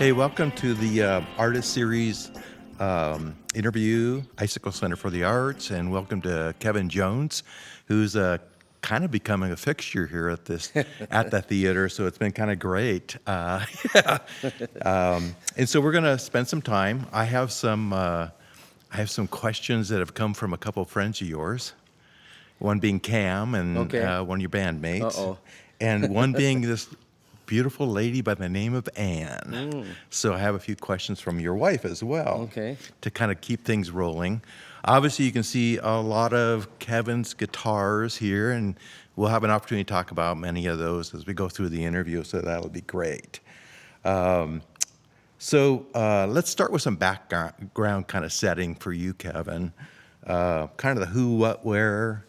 Hey, welcome to the Artist Series interview, Icicle Center for the Arts, and welcome to Kevin Jones, who's kind of becoming a fixture here at the theater. So it's been kind of great. Yeah. And so we're going to spend some time. I have some questions that have come from a couple of friends of yours. One being Cam and Okay. one of your bandmates, Uh-oh. and one being this beautiful lady by the name of Anne. So I have a few questions from your wife as well Okay. to kind of keep things rolling. Obviously, you can see a lot of Kevin's guitars here, and we'll have an opportunity to talk about many of those as we go through the interview, so that'll be great. So let's start with some background kind of setting for you, Kevin. Kind of the who, what, where,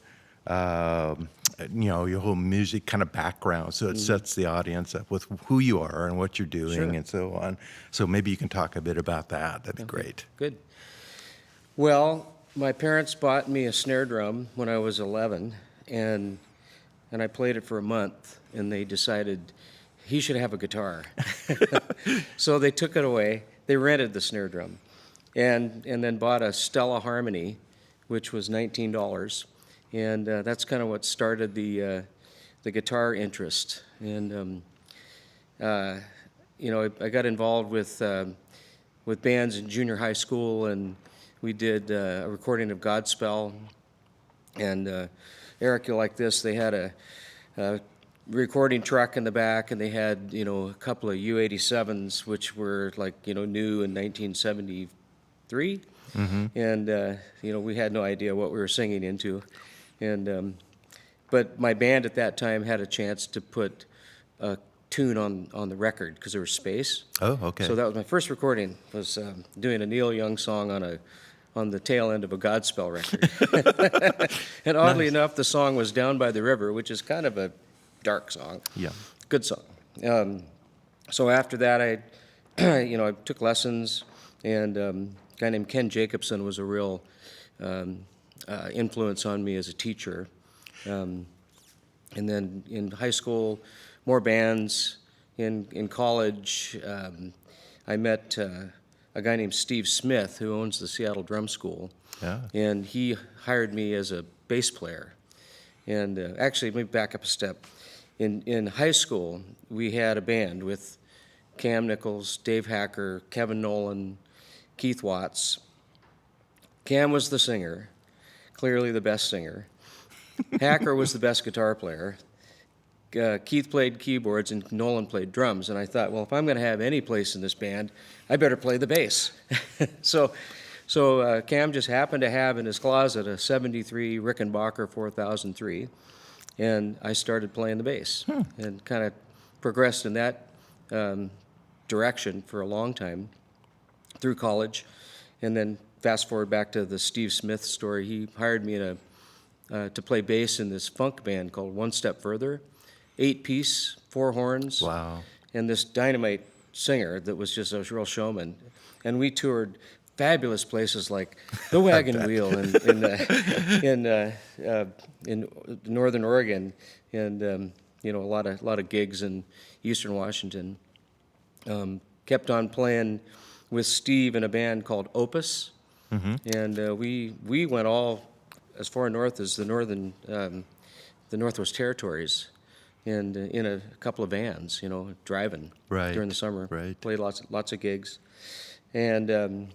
your whole music kind of background. So it sets the audience up with who you are and what you're doing Sure. and so on. So maybe you can talk a bit about that. That'd be great. Good. Well, my parents bought me a snare drum when I was 11, and I played it for a month, and they decided he should have a guitar. So they took it away. They rented the snare drum, and then bought a Stella Harmony, which was $19, and that's kind of what started the guitar interest. And I got involved with bands in junior high school, and we did a recording of Godspell. And Eric, you'll like this. They had a recording truck in the back, and they had a couple of U-87s, which were new in 1973. And we had no idea what we were singing into. And but my band at that time had a chance to put a tune on the record because there was space. Oh, okay. So that was my first recording, was doing a Neil Young song on the tail end of a Godspell record. And oddly enough, the song was Down by the River, which is kind of a dark song. Yeah. Good song. So after that, I took lessons, and a guy named Ken Jacobson was a real influence on me as a teacher. And then in high school, more bands. In college, I met a guy named Steve Smith, who owns the Seattle Drum School. Yeah. And he hired me as a bass player. And actually, let me back up a step. In high school, we had a band with Cam Nichols, Dave Hacker, Kevin Nolan, Keith Watts. Cam was the singer, clearly the best singer. Hacker was the best guitar player. Keith played keyboards and Nolan played drums. And I thought, well, if I'm going to have any place in this band, I better play the bass. So Cam just happened to have in his closet a 73 Rickenbacker 4003. And I started playing the bass and kind of progressed in that direction for a long time through college. And then fast forward back to the Steve Smith story. He hired me to play bass in this funk band called One Step Further, 8-piece, 4 horns. Wow. And this dynamite singer that was just a real showman. And we toured fabulous places like the Wagon Wheel in Northern Oregon, and a lot of gigs in Eastern Washington. Kept on playing with Steve in a band called Opus, and we went all as far north as the Northwest Territories, and in a couple of vans, driving during the summer. Right. Played lots of gigs, and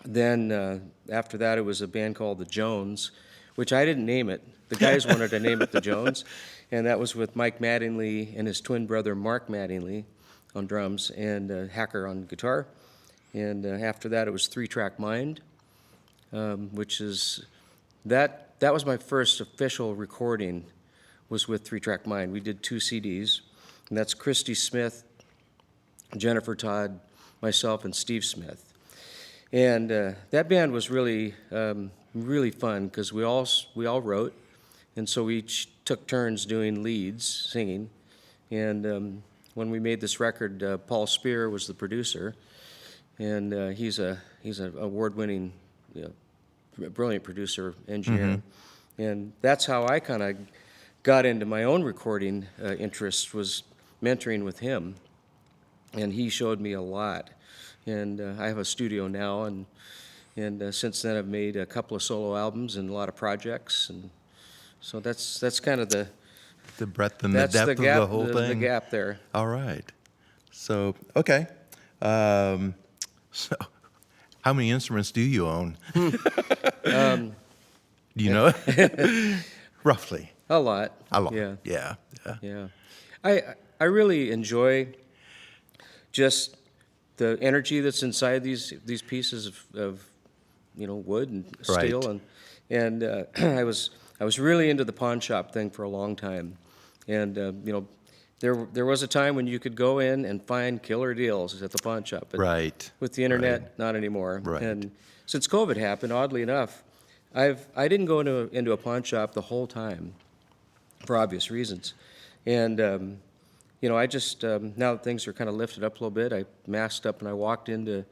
then after that, it was a band called the Jones, which I didn't name it. The guys wanted to name it the Jones, and that was with Mike Mattingly and his twin brother Mark Mattingly on drums, and Hacker on guitar. And after that, it was 3-Track Mind, which is that was my first official recording, was with 3-Track Mind. We did 2 CDs, and that's Christy Smith, Jennifer Todd, myself, and Steve Smith. And that band was really really fun because we all wrote, and so we each took turns doing leads, singing. And when we made this record, Paul Spear was the producer, and he's an award-winning, brilliant producer, engineer. And that's how I kind of got into my own recording interests, was mentoring with him. and he showed me a lot. And I have a studio now, and since then I've made a couple of solo albums and a lot of projects, and so that's kind of The breadth and the that's depth the gap of the whole thing. the gap there. All right. So, okay. Um, so, how many instruments do you own? Do you know? Roughly. A lot. A lot. Yeah. Yeah. Yeah. Yeah. I really enjoy just the energy that's inside these pieces of wood and steel, Right. and I was really into the pawn shop thing for a long time, and there was a time when you could go in and find killer deals at the pawn shop, but Right. with the internet, Right. not anymore. Right. And since COVID happened, oddly enough, I didn't go into a pawn shop the whole time for obvious reasons, and I just now that things are kind of lifted up a little bit, I masked up and I walked into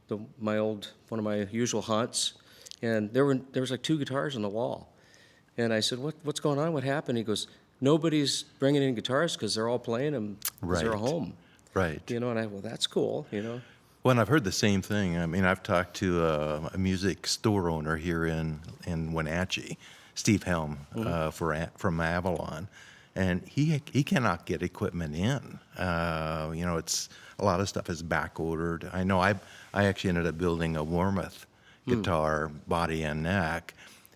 one of my usual haunts, and there was like 2 guitars on the wall, and I said, "What's going on? What happened?" He goes, "Nobody's bringing in guitars because they're all playing them because they're at Right. home." Right. And well, that's cool. Well, and I've heard the same thing. I mean, I've talked to a music store owner here in Wenatchee, Steve Helm, from Avalon, and he cannot get equipment in. It's a lot of stuff is back ordered. I know I actually ended up building a Warmoth guitar, body and neck,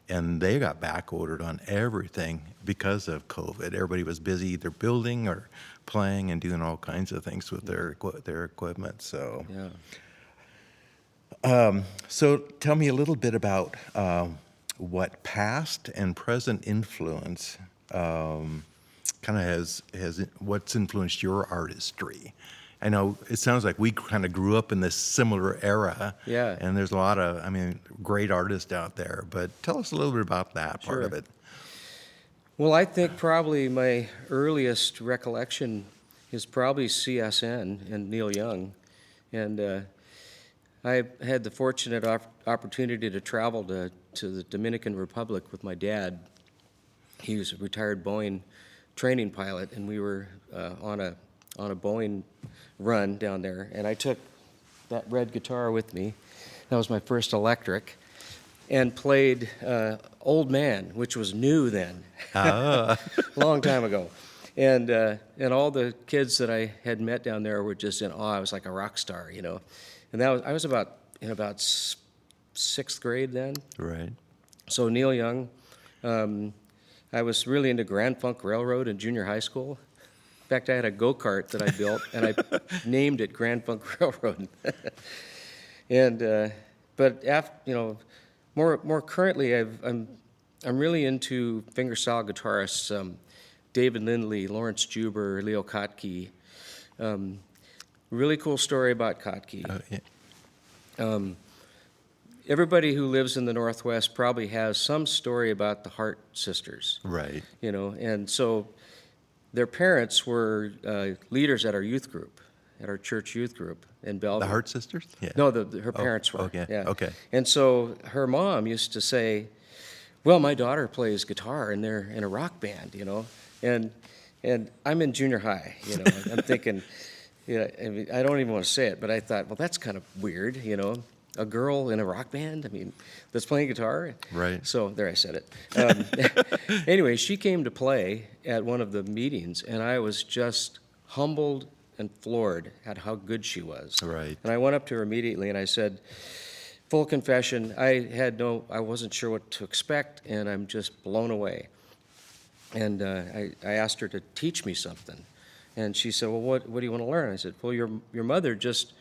and they got back ordered on everything because of COVID. Everybody was busy either building or playing and doing all kinds of things with their equipment. So. Yeah. So tell me a little bit about what past and present influence kind of has what's influenced your artistry. I know it sounds like we kind of grew up in this similar era. Yeah. And there's a lot of, great artists out there. But tell us a little bit about that part of Sure. it. Well, I think probably my earliest recollection is probably CSN and Neil Young. And I had the fortunate opportunity to travel to the Dominican Republic with my dad. He was a retired Boeing training pilot, and we were on a Boeing run down there. And I took that red guitar with me. That was my first electric. And played Old Man, which was new then, long time ago. And all the kids that I had met down there were just in awe. I was like a rock star, And I was in about 6th grade then. Right. So Neil Young, I was really into Grand Funk Railroad in junior high school. In fact, I had a go-kart that I built, and I named it Grand Funk Railroad. And but after, more currently, I'm really into fingerstyle guitarists, David Lindley, Lawrence Juber, Leo Kottke. Really cool story about Kottke. Yeah. Everybody who lives in the Northwest probably has some story about the Hart sisters. Right. And so their parents were leaders at our youth group, at our church youth group in Bellevue. The Hart sisters? Yeah. No, her parents were. Okay. Yeah. Okay. And so her mom used to say, "Well, my daughter plays guitar, and they're in a rock band, And I'm in junior high, I'm thinking, I don't even want to say it, but I thought, well, that's kind of weird, a girl in a rock band, that's playing guitar. Right. So there, I said it. Anyway, she came to play at one of the meetings, and I was just humbled and floored at how good she was. Right. And I went up to her immediately and I said, full confession, I wasn't sure what to expect, and I'm just blown away. And I asked her to teach me something. And she said, well, what do you want to learn? I said, well, your mother just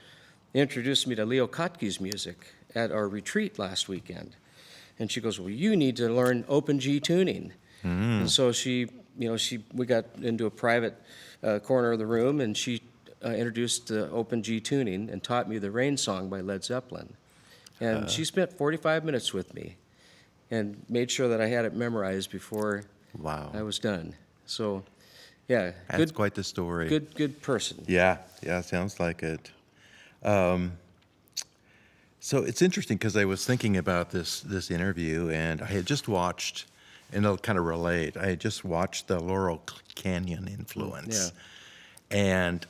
introduced me to Leo Kottke's music at our retreat last weekend. And she goes, well, you need to learn open G tuning. And so we got into a private corner of the room, and she introduced the open G tuning and taught me the Rain Song by Led Zeppelin. And she spent 45 minutes with me and made sure that I had it memorized before Wow. I was done. So, yeah, That's quite the story. good person. Yeah, sounds like it. So it's interesting because I was thinking about this interview, and I had just watched, and it'll kind of relate. I had just watched the Laurel Canyon Influence, and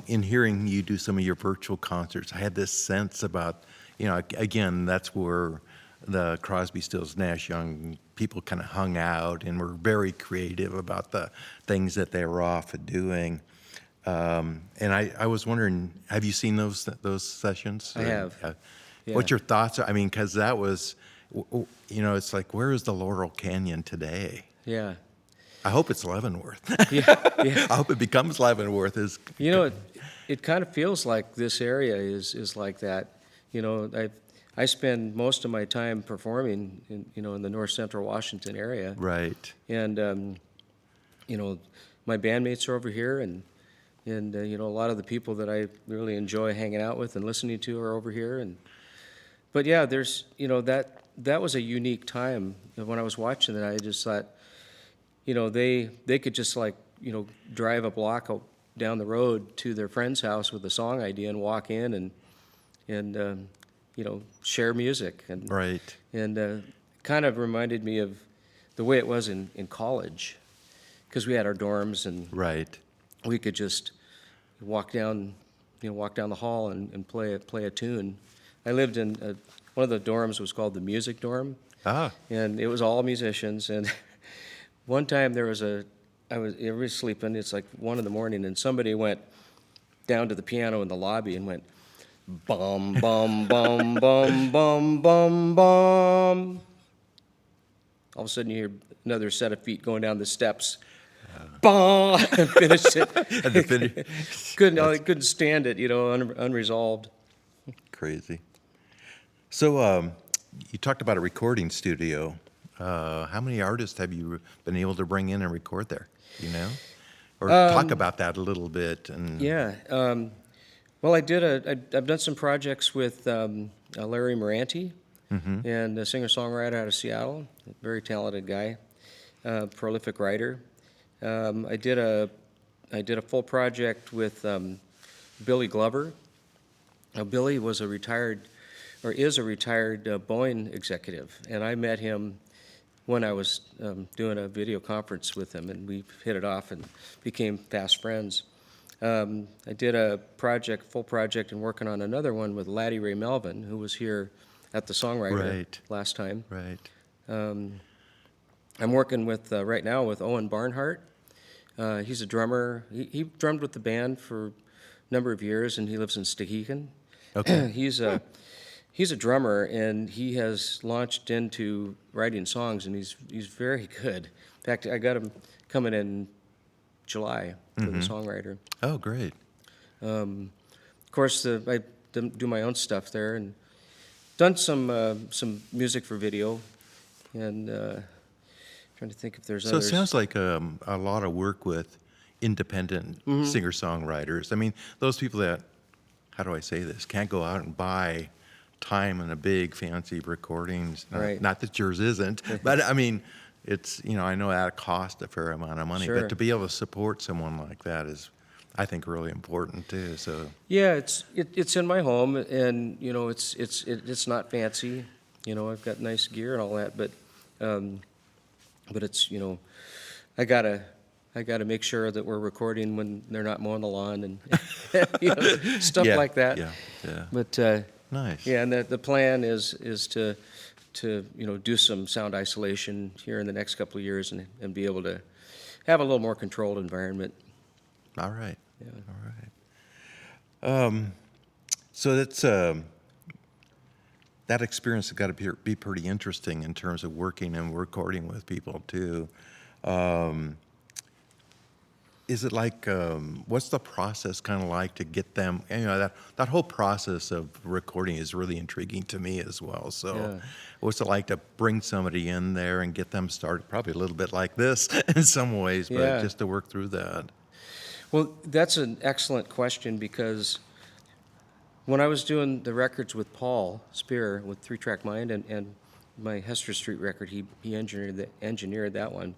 in hearing you do some of your virtual concerts, I had this sense about, again, that's where the Crosby, Stills, Nash Young people kind of hung out and were very creative about the things that they were off doing. And I was wondering, have you seen those sessions? I have. Yeah. What your thoughts are? I mean, because that was, it's like, where is the Laurel Canyon today? Yeah. I hope it's Leavenworth. Yeah. Yeah. I hope it becomes Leavenworth. It kind of feels like this area is like that. I spend most of my time performing in the north central Washington area. Right. And my bandmates are over here, and a lot of the people that I really enjoy hanging out with and listening to are over here. But yeah, there's that was a unique time. When I was watching that, I just thought, they could just drive a block down the road to their friend's house with a song idea and walk in and share music. And Right. kind of reminded me of the way it was in college, because we had our dorms and Right. we could just walk down the hall and play a tune. I lived in one of the dorms was called the music dorm, and it was all musicians. And one time everybody was sleeping. It's like 1 a.m, and somebody went down to the piano in the lobby and went bum bum bum bum bum bum bum. All of a sudden, you hear another set of feet going down the steps. Bum, and finished it. Couldn't stand it, unresolved. Crazy. So you talked about a recording studio. How many artists have you been able to bring in and record there? Or talk about that a little bit. And Yeah. Well, I've done some projects with Larry Moranti, and a singer-songwriter out of Seattle, a very talented guy, prolific writer. I did a full project with Billy Glover. Billy was is a retired Boeing executive, and I met him when I was doing a video conference with him, and we hit it off and became fast friends. I did a full project, and working on another one with Laddie Ray Melvin, who was here at the Songwriter last time. Right. I'm working with right now with Owen Barnhart. He's a drummer. He drummed with the band for a number of years, and he lives in Stehekin. Okay. He's a drummer, and he has launched into writing songs, and he's very good. In fact, I got him coming in July for the Songwriter. Oh, great. Of course, I do my own stuff there, and done some music for video, and trying to think if there's So it others. sounds like a lot of work with independent singer-songwriters. I mean, those people that, how do I say this, can't go out and buy time in a big fancy recordings. Right. Not that yours isn't, but I mean, it's, I know that costs a fair amount of money, Sure. but to be able to support someone like that is, I think, really important too. So Yeah, it's in my home, and it's not fancy. I've got nice gear and all that, but it's I gotta make sure that we're recording when they're not mowing the lawn and stuff like that. Yeah, yeah. But Nice. yeah, and the plan is to do some sound isolation here in the next couple of years and be able to have a little more controlled environment. All right. Yeah. All right. So that's that experience has got to be pretty interesting in terms of working and recording with people too. Is it like, what's the process kind of like to get them, that whole process of recording is really intriguing to me as well. So Yeah. what's it like to bring somebody in there and get them started? Probably a little bit like this in some ways, but Yeah. just to work through that. Well, that's an excellent question, because when I was doing the records with Paul Spear with 3-Track Mind and my Hester Street record, he engineered that one.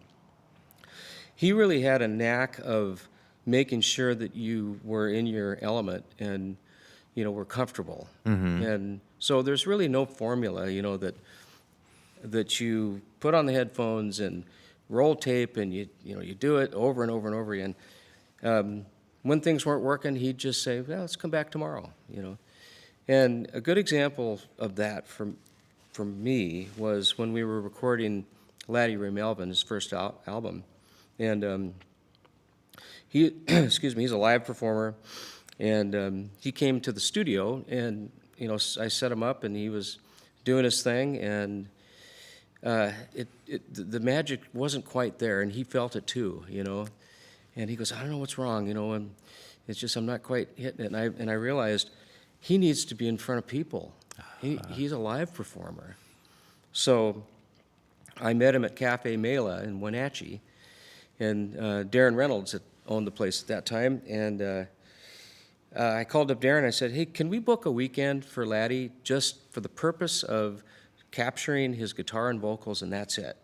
He really had a knack of making sure that you were in your element and were comfortable. And so there's really no formula, that you put on the headphones and roll tape, and you do it over and over and over again. when things weren't working, he'd just say, well, let's come back tomorrow, you know. And a good example of that from me was when we were recording Laddie Ray Melvin, his first album. And he, excuse me, he's a live performer. And he came to the studio, and, you know, I set him up, and he was doing his thing. And the magic wasn't quite there, and he felt it too, you know. And he goes, I don't know what's wrong, you know, and it's just I'm not quite hitting it. And I realized he needs to be in front of people. He's a live performer. So I met him at Cafe Mela in Wenatchee, and Darren Reynolds had owned the place at that time. And I called up Darren. I said, hey, can we book a weekend for Laddie just for the purpose of capturing his guitar and vocals, and that's it?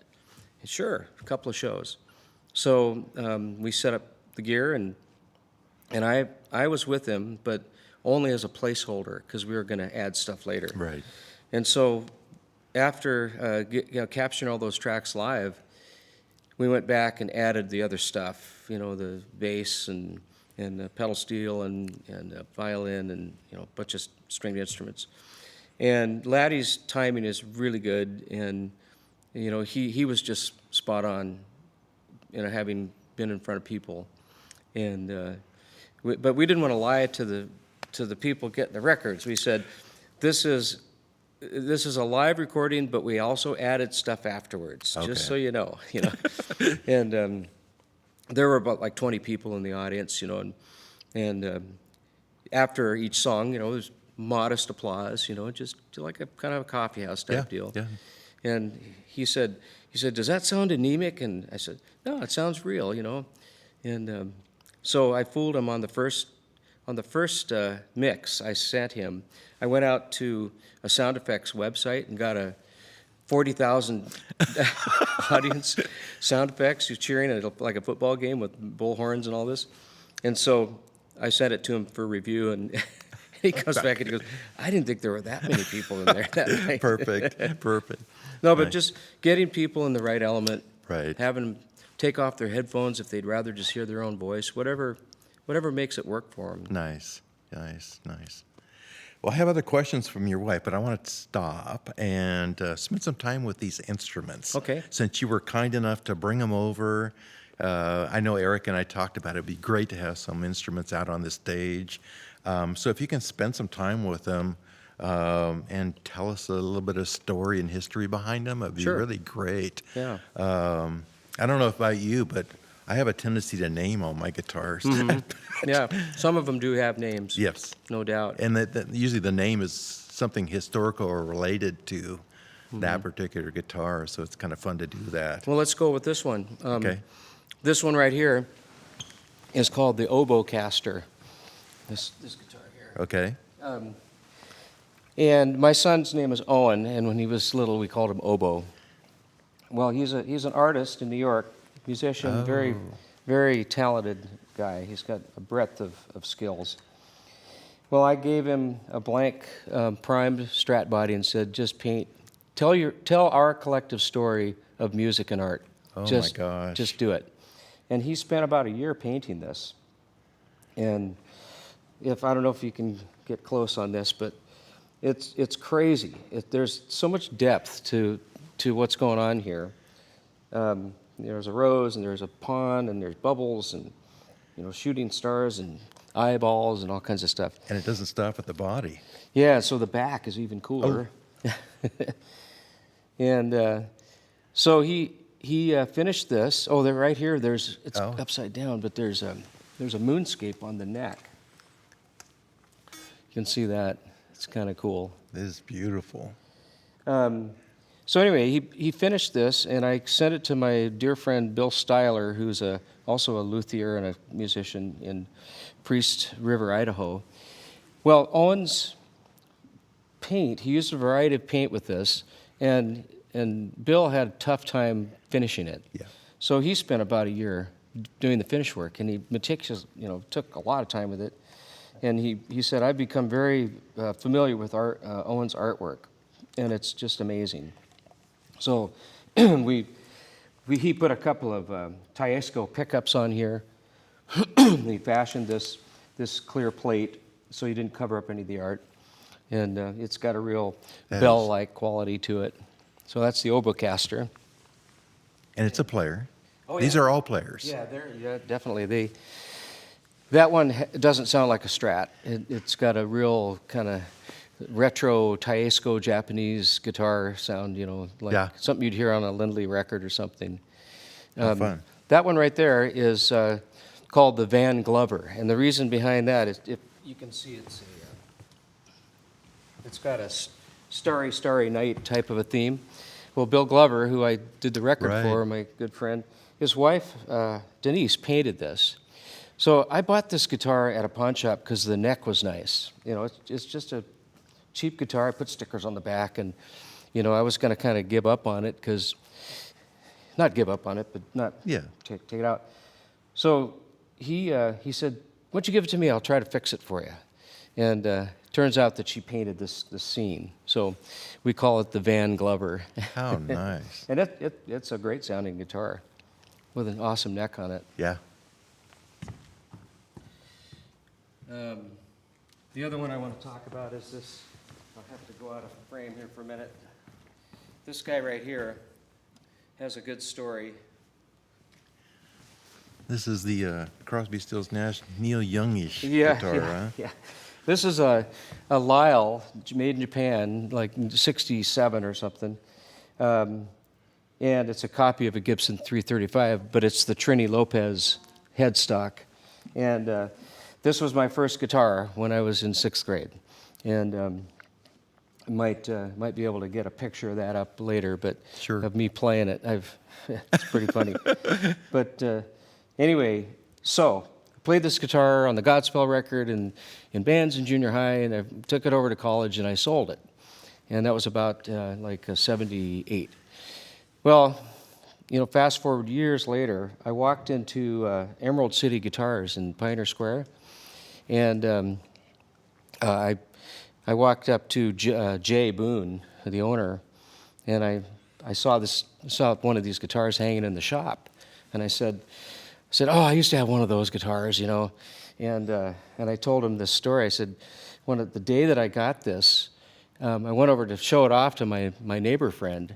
And sure, a couple of shows. So we set up the gear, and I was with him, but only as a placeholder because we were going to add stuff later. Right. And so after capturing all those tracks live, we went back and added the other stuff, you know, the bass and the pedal steel and violin and, you know, a bunch of stringed instruments. And Laddie's timing is really good, and, you know, he was just spot on, you know, having been in front of people. And but we didn't want to lie to the people getting the records. We said, this is a live recording, but we also added stuff afterwards, Okay. just so you know. And there were about like 20 people in the audience, you know, and after each song, you know, there's modest applause, you know, just like a kind of a coffee house type deal. Yeah. And he said, does that sound anemic? And I said, no, it sounds real, you know. And so I fooled him on the first mix I sent him. I went out to a sound effects website and got a 40,000 audience sound effects who's cheering at like a football game with bullhorns and all this. And so I sent it to him for review, and he comes back and he goes, I didn't think there were that many people in there that night. Perfect. No, but Right. just getting people in the right element, Right. having them take off their headphones if they'd rather just hear their own voice, whatever makes it work for them. Nice. Well, I have other questions from your wife, but I want to stop and spend some time with these instruments. Okay. Since you were kind enough to bring them over, I know Eric and I talked about it'd be great to have some instruments out on the stage. So if you can spend some time with them and tell us a little bit of story and history behind them, it'd be Sure. really great. Yeah. I don't know about you, but I have a tendency to name all my guitars. Yeah, some of them do have names. Yes. No doubt. And usually the name is something historical or related to that particular guitar, so it's kind of fun to do that. Well, let's go with this one. Okay. This one right here is called the Obocaster. This guitar here. Okay. And my son's name is Owen, and when he was little, we called him Obo. Well, he's an artist in New York, musician, very, very talented guy. He's got a breadth of skills. Well, I gave him a blank primed Strat body and said, just paint, tell our collective story of music and art. Oh my Just, gosh. Just do it. And he spent about a year painting this. And I don't know if you can get close on this, but it's crazy. There's so much depth to what's going on here. There's a rose, and there's a pond, and there's bubbles, and shooting stars, and eyeballs, and all kinds of stuff. And it doesn't stop at the body. Yeah, so the back is even cooler. And so he finished this. Oh, they're right here. It's upside down, but there's a moonscape on the neck. You can see that. It's kind of cool. This is beautiful. So anyway, he finished this, and I sent it to my dear friend Bill Styler, who's also a luthier and a musician in Priest River, Idaho. Well, Owen's paint, he used a variety of paint with this, and Bill had a tough time finishing it. Yeah. So he spent about a year doing the finish work, and he took a lot of time with it. And he said, I've become very familiar with Owen's artwork, and it's just amazing. So he put a couple of Icicle pickups on here, He fashioned this clear plate so he didn't cover up any of the art, and it's got a real bell-like quality to it. So that's the Obocaster. And it's a player. Oh, These yeah. are all players. Yeah, definitely. That one doesn't sound like a Strat. It's got a real kind of retro Taesco Japanese guitar sound, like something you'd hear on a Lindley record or something. Fun. That one right there is called the Van Glover, and the reason behind that is, if you can see, it's got a starry, starry night type of a theme. Well, Bill Glover, who I did the record for, my good friend, his wife, Denise, painted this. So I bought this guitar at a pawn shop because the neck was nice. It's just a cheap guitar. I put stickers on the back, and, I was going to kind of give up on it not give up on it, but not take it out. So he said, "Why don't you give it to me? I'll try to fix it for you." And turns out that she painted this scene. So we call it the Van Glover. How nice. And it's a great sounding guitar with an awesome neck on it. Yeah. The other one I want to talk about is this. I'll have to go out of frame here for a minute. This guy right here has a good story. This is the Crosby, Stills, Nash, Neil Youngish guitar, huh? Yeah. This is a Lyle made in Japan, like 67 or something. And it's a copy of a Gibson 335, but it's the Trini Lopez headstock. And this was my first guitar when I was in 6th grade. And might be able to get a picture of that up later, but of me playing it. It's pretty funny. But anyway, so I played this guitar on the Godspell record and in bands in junior high, and I took it over to college and I sold it. And that was about 78. Well, fast forward years later, I walked into Emerald City Guitars in Pioneer Square, and I walked up to Jay Boone, the owner, and I saw one of these guitars hanging in the shop, and I said, "Oh, I used to have one of those guitars, and I told him this story. I said, the day that I got this, I went over to show it off to my neighbor friend,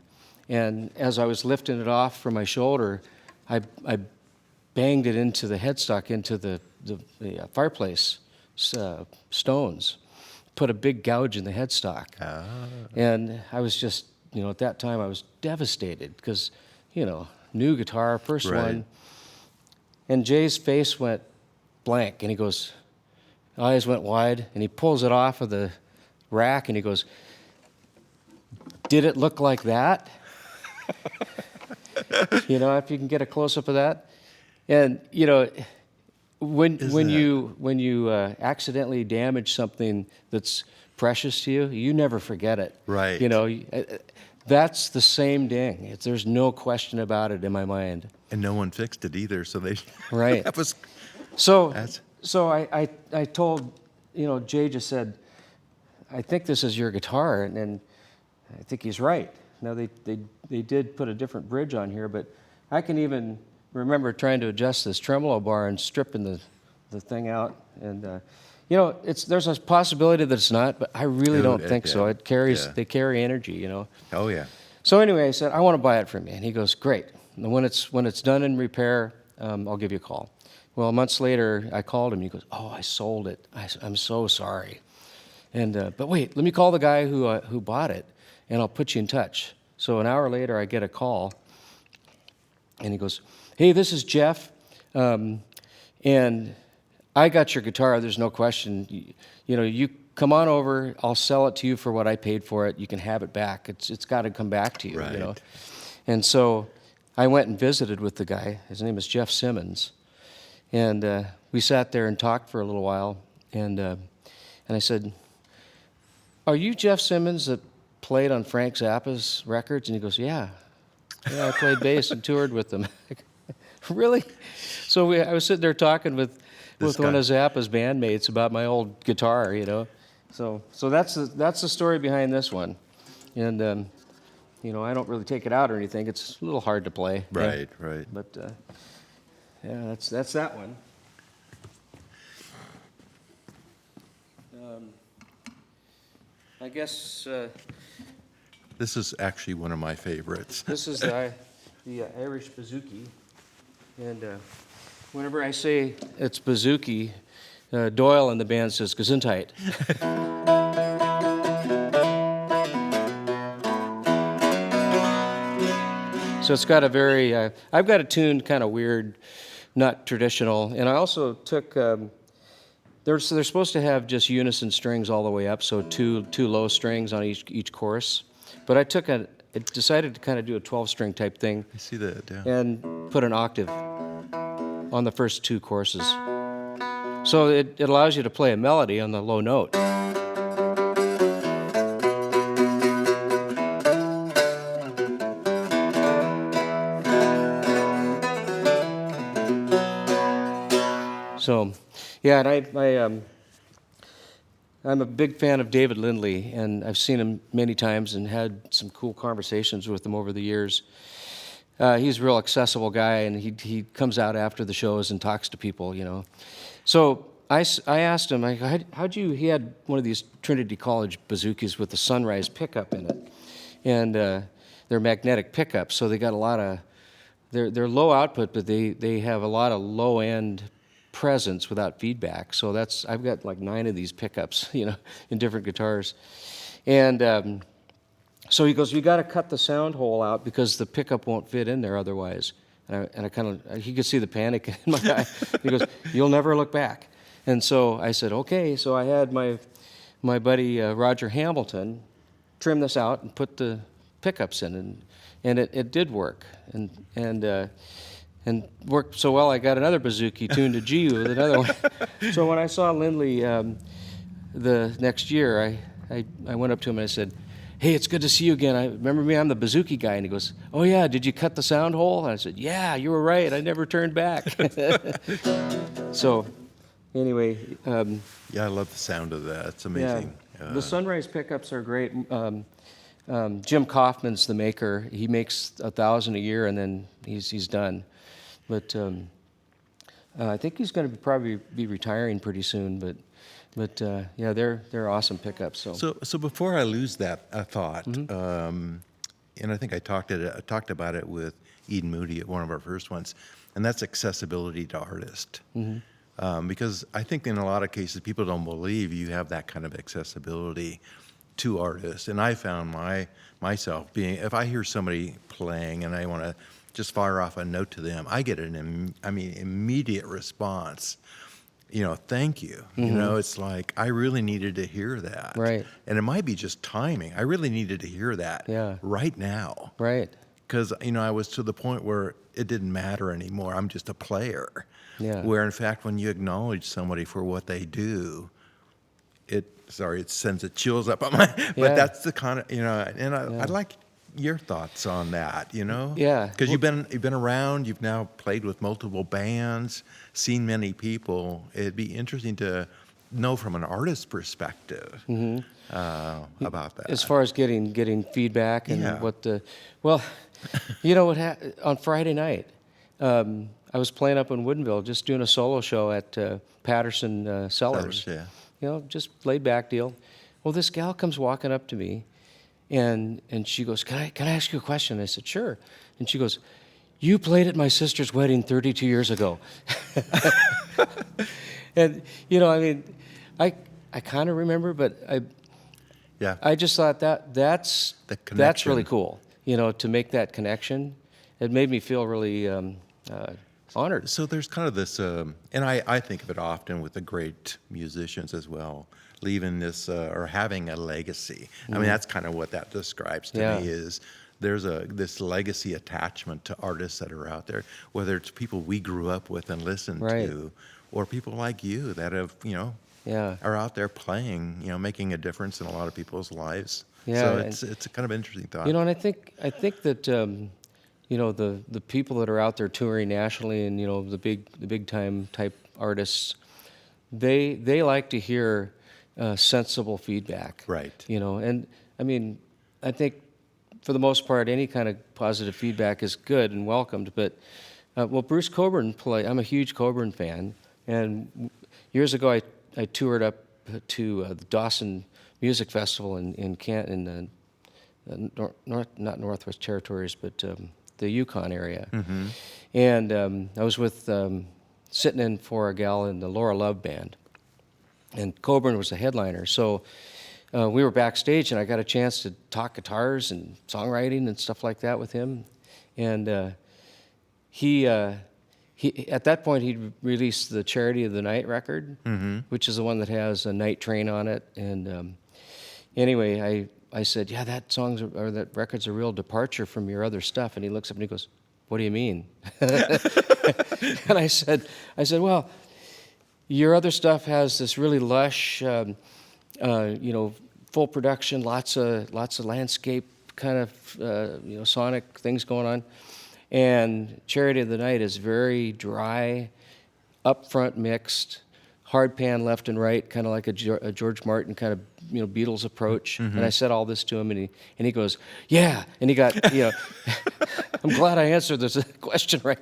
and as I was lifting it off from my shoulder, I banged it into the headstock, into the fireplace stones. Put a big gouge in the headstock. And I was just, at that time I was devastated because, new guitar, first one. And Jay's face went blank, and he goes, eyes went wide, and he pulls it off of the rack, and he goes, "Did it look like that?" If you can get a close-up of that. And, when you accidentally damage something that's precious to you, you never forget it. Right. That's the same ding. There's no question about it in my mind. And no one fixed it either, so they. Right. That was. So I told, Jay just said, "I think this is your guitar," and I think he's right. Now they did put a different bridge on here, but I can even remember trying to adjust this tremolo bar and stripping the thing out, and there's a possibility that it's not, but I really don't think so. It carries they carry energy, Oh yeah. So anyway, I said, "I want to buy it from you," and he goes, "Great. And when it's done in repair, I'll give you a call." Well, months later, I called him. He goes, "Oh, I sold it. I'm so sorry." And but wait, let me call the guy who bought it, and I'll put you in touch. So an hour later, I get a call, and he goes, "Hey, this is Jeff, and I got your guitar. There's no question. You come on over. I'll sell it to you for what I paid for it. You can have it back. It's got to come back to you, Right. And so I went and visited with the guy. His name is Jeff Simmons, and we sat there and talked for a little while. And I said, "Are you Jeff Simmons that played on Frank Zappa's records?" And he goes, "Yeah, I played bass and toured with them." Really? So I was sitting there talking with one of Zappa's bandmates about my old guitar, So that's the story behind this one, and I don't really take it out or anything. It's a little hard to play. Right. Right. But that's that one. I guess This is actually one of my favorites. this is the Irish bouzouki, and whenever I say it's bouzouki, Doyle in the band says Gesundheit. So it's got a very, I've got it tuned kind of weird, not traditional, and I also took. They're supposed to have just unison strings all the way up, so two low strings on each chorus. But I decided to kind of do a 12-string type thing I see that, yeah. and put an octave on the first two courses. So it allows you to play a melody on the low note. So, yeah, and I'm a big fan of David Lindley, and I've seen him many times and had some cool conversations with him over the years. He's a real accessible guy, and he comes out after the shows and talks to people, you know. So I asked him, he had one of these Trinity College bazookas with the Sunrise pickup in it, and they're magnetic pickups, so they got a lot of, they're low output, but they have a lot of low end presence without feedback. So I've got like 9 of these pickups, you know, in different guitars. And so he goes, you got to cut the sound hole out because the pickup won't fit in there otherwise. And I kind of, he could see the panic in my eye. He goes, you'll never look back. And so I said, okay. So I had my buddy Roger Hamilton trim this out and put the pickups in, and it did work. And worked so well, I got another bouzouki tuned to G with another one. So when I saw Lindley the next year, I went up to him and I said, hey, it's good to see you again. Remember me? I'm the bouzouki guy. And he goes, oh, yeah, did you cut the sound hole? And I said, yeah, you were right. I never turned back. So anyway. Yeah, I love the sound of that. It's amazing. Yeah, the Sunrise pickups are great. Jim Kaufman's the maker. He makes 1,000 a year, and then he's done. But I think he's going to probably be retiring pretty soon. But yeah, they're awesome pickups. So before I lose that thought, Mm-hmm. And I think I talked about it with Eden Moody at one of our first ones, and that's accessibility to artists. Mm-hmm. Because I think in a lot of cases people don't believe you have that kind of accessibility to artists, and I found myself being, if I hear somebody playing and I want to just fire off a note to them, I get an immediate response. You know, thank you. Mm-hmm. You know, it's like I really needed to hear that. Right. And it might be just timing. I really needed to hear that. Yeah. Right now. Right. Because I was to the point where it didn't matter anymore. I'm just a player. Yeah. Where in fact, when you acknowledge somebody for what they do, it sends the chills up on my. Yeah. But that's the kind of and I'd like your thoughts on that. Yeah. Because you've been around. You've now played with multiple bands, seen many people. It'd be interesting to know from an artist's perspective about that. As far as getting feedback and Yeah. what on Friday night, I was playing up in Woodinville, just doing a solo show at Patterson Cellars. Yeah. Just laid back deal. Well, this gal comes walking up to me, and she goes, "Can I ask you a question?" I said, "Sure." And she goes, "You played at my sister's wedding 32 years ago." And I kind of remember, but I just thought that's really cool. To make that connection, it made me feel really honored. So there's kind of this, and I think of it often with the great musicians as well, leaving this or having a legacy. I mean, that's kind of what that describes to me is there's this legacy attachment to artists that are out there, whether it's people we grew up with and listened to, or people like you that have, are out there playing, making a difference in a lot of people's lives. Yeah, so it's a kind of interesting thought. And I think that the people that are out there touring nationally and the big time type artists, they like to hear sensible feedback. Right. And I mean, I think for the most part, any kind of positive feedback is good and welcomed. But Bruce Coburn I'm a huge Coburn fan, and years ago I toured up to the Dawson Music Festival in not Northwest Territories, but the Yukon area. And I was with sitting in for a gal in the Laura Love Band, and Coburn was the headliner. So we were backstage, and I got a chance to talk guitars and songwriting and stuff like that with him. And he at that point he'd released the Charity of the Night record, which is the one that has a night train on it. And anyway, I said, yeah, that record's a real departure from your other stuff. And he looks up and he goes, what do you mean? And I said, well, your other stuff has this really lush, full production, lots of landscape kind of, sonic things going on. And Charity of the Night is very dry, upfront mixed, hard pan left and right, kind of like a George Martin kind of, Beatles approach. And I said all this to him, and he goes, yeah. And he got, I'm glad I answered this question right.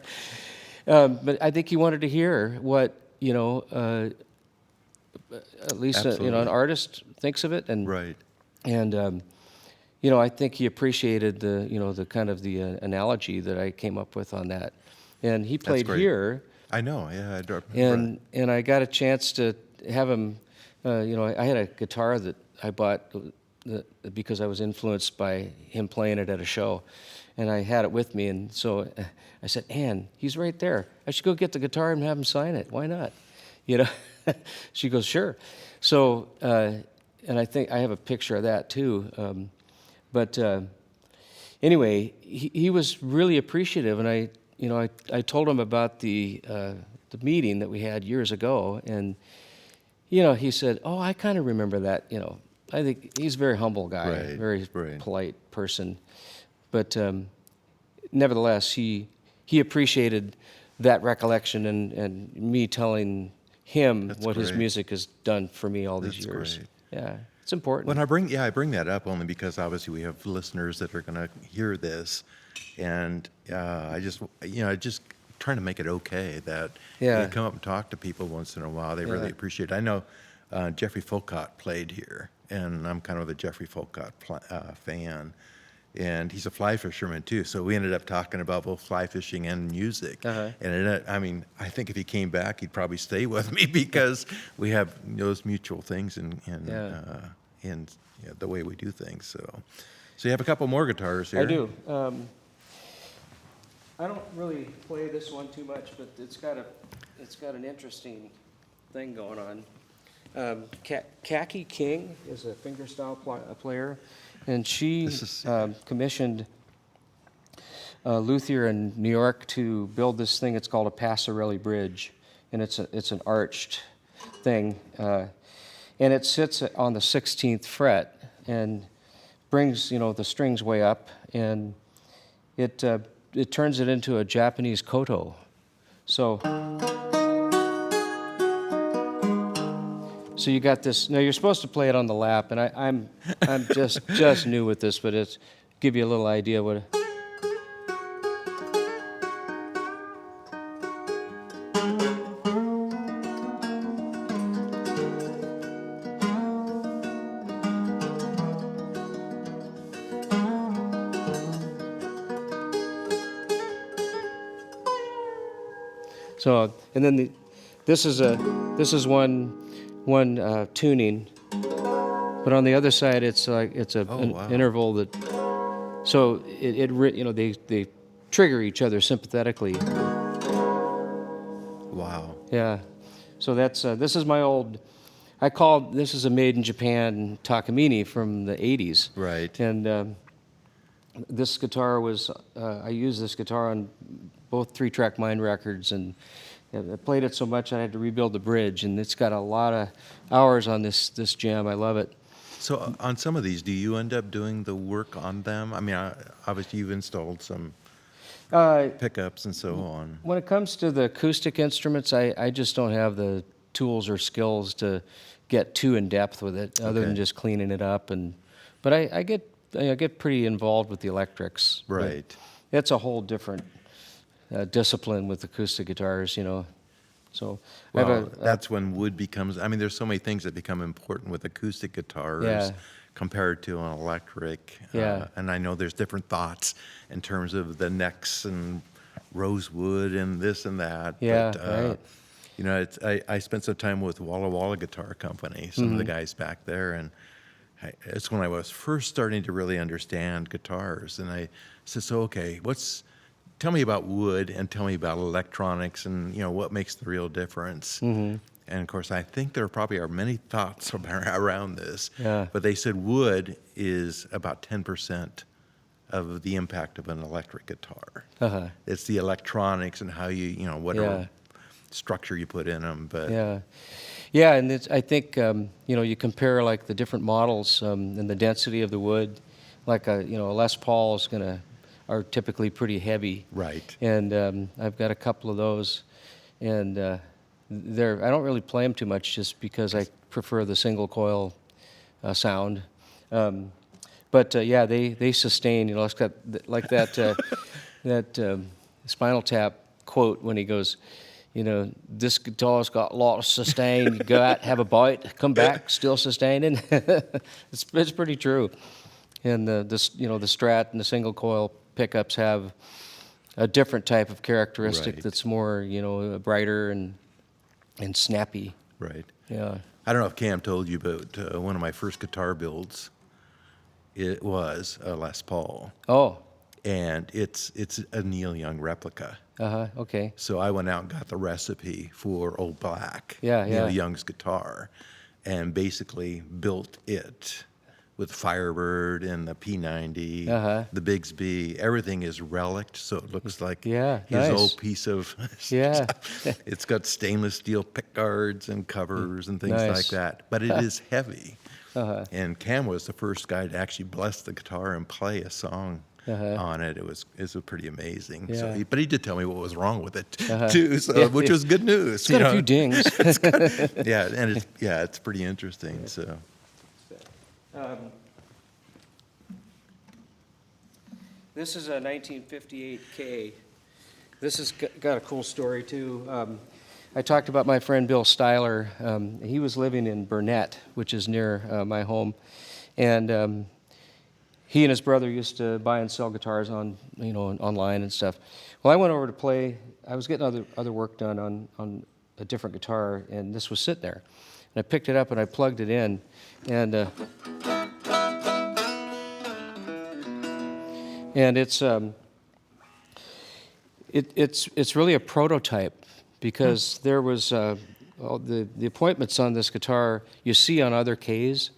But I think he wanted to hear what, at least an artist thinks of it. And Right. And I think he appreciated the kind of the analogy that I came up with on that. And he played great. here. I know, yeah. I remember. And I got a chance to have him, I had a guitar that I bought because I was influenced by him playing it at a show. And I had it with me, and so I said, Ann, he's right there. I should go get the guitar and have him sign it. Why not? She goes, sure. So, and I think I have a picture of that too. But anyway, he was really appreciative, and I told him about the meeting that we had years ago, and he said, "Oh, I kind of remember that." I think he's a very humble guy, Right, very right. polite person, but nevertheless, he appreciated that recollection and me telling him That's what his great. music has done for me all these That's years. great. Yeah, it's important. When I bring that up only because obviously we have listeners that are going to hear this, and I just trying to make it okay that Yeah. you come up and talk to people once in a while. They really Yeah. appreciate it. I know Jeffrey Folcott played here, and I'm kind of a Jeffrey Folcott fan. And he's a fly fisherman too, so we ended up talking about both fly fishing and music. Uh-huh. And I think if he came back, he'd probably stay with me because we have those mutual things in the way we do things. So you have a couple more guitars here. I do. I don't really play this one too much, but it's got an interesting thing going on. Khaki King is a fingerstyle player, and she commissioned Luthier in New York to build this thing. It's called a Passarelli Bridge, and it's an arched thing, and it sits on the 16th fret and brings the strings way up, and it turns it into a Japanese koto. So you got this. Now you're supposed to play it on the lap, and I'm just new with this, but it's give you a little idea what. So, and then this is one tuning, but on the other side it's like an interval that. So they trigger each other sympathetically. Wow. Yeah. So that's this is my old. This is a made in Japan Takamine from the 80s. Right. And this guitar was I used this guitar on both 3-track Mind records, and I played it so much I had to rebuild the bridge, and it's got a lot of hours on this jam. I love it. So on some of these, do you end up doing the work on them? I mean, obviously you've installed some pickups and so on. When it comes to the acoustic instruments, I just don't have the tools or skills to get too in depth with it, other than just cleaning it up. But I get pretty involved with the electrics. Right. It's a whole different discipline with acoustic guitars, So I have Well, that's when wood becomes, I mean, there's so many things that become important with acoustic guitars Yeah. compared to an electric. Yeah. And I know there's different thoughts in terms of the necks and rosewood and this and that. Yeah, But, right. you know, I spent some time with Walla Walla Guitar Company, some of the guys back there, and it's when I was first starting to really understand guitars. And I said, so, okay, tell me about wood and tell me about electronics and, you know, what makes the real difference. And of course, I think there probably are many thoughts around this. Yeah. But they said wood is about 10% of the impact of an electric guitar. Uh-huh. It's the electronics and how you know, whatever Yeah. structure you put in them. But Yeah. Yeah, and I think, you know, you compare like the different models and the density of the wood, like a Les Paul are typically pretty heavy. right. And I've got a couple of those, and I don't really play them too much just because I prefer the single coil sound. But yeah, they sustain. You know, it's got like that Spinal Tap quote when he goes, you know, this guitar's got a lot of sustain. You go out, have a bite, come back, still sustaining. It's pretty true. And the Strat and the single coil pickups have a different type of characteristic Right. that's more, brighter and snappy. Right. Yeah. I don't know if Cam told you, but one of my first guitar builds, it was a Les Paul, Oh. and it's a Neil Young replica. Okay. So I went out and got the recipe for Old Black, Yeah, Neil yeah. Young's guitar, and basically built it with Firebird and the P90, the Bigsby. Everything is relict, so it looks like Yeah, his nice. old piece of Yeah. stuff. It's got stainless steel pickguards and covers and things like Nice. that, but it is heavy. And Cam was the first guy to actually bless the guitar and play a song on it. It was pretty amazing. So Yeah. but he did tell me what was wrong with it too, so, Yeah. which was good news. It's got a few dings. Yeah, and it's pretty interesting. So This is a 1958 K. This has got a cool story too. I talked about my friend Bill Styler. He was living in Burnett, which is near my home, and he and his brother used to buy and sell guitars online and stuff. Well, I went over to play. I was getting other work done on a different guitar, and this was sitting there. And I picked it up and I plugged it in, and it's really a prototype because there was the appointments on this guitar you see on other Ks,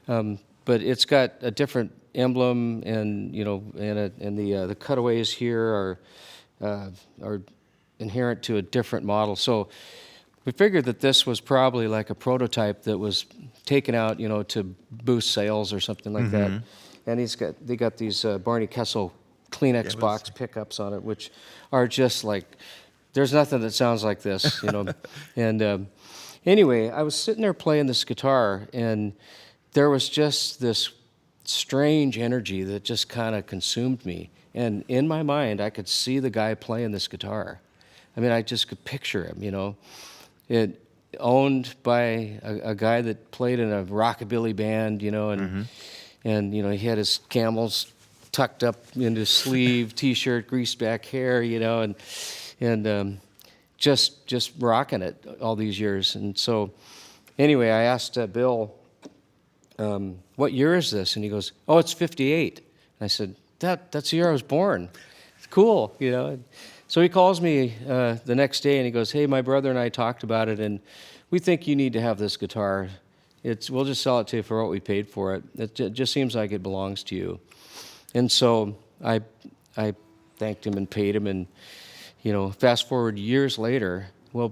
but it's got a different emblem, and the cutaways here are inherent to a different model. So we figured that this was probably like a prototype that was taken out, to boost sales or something like that. And they got these Barney Kessel Kleenex box pickups on it, which are just like, there's nothing that sounds like this, And anyway, I was sitting there playing this guitar, and there was just this strange energy that just kind of consumed me. And in my mind, I could see the guy playing this guitar. I mean, I just could picture him, It owned by a guy that played in a rockabilly band, and he had his camels tucked up into his sleeve, T-shirt, greased back hair, and just rocking it all these years. And so, anyway, I asked Bill, what year is this? And he goes, oh, it's 58. And I said, that's the year I was born. It's cool, So he calls me the next day and he goes, hey, my brother and I talked about it, and we think you need to have this guitar. We'll just sell it to you for what we paid for it. It just seems like it belongs to you. And so I thanked him and paid him, and fast forward years later, well,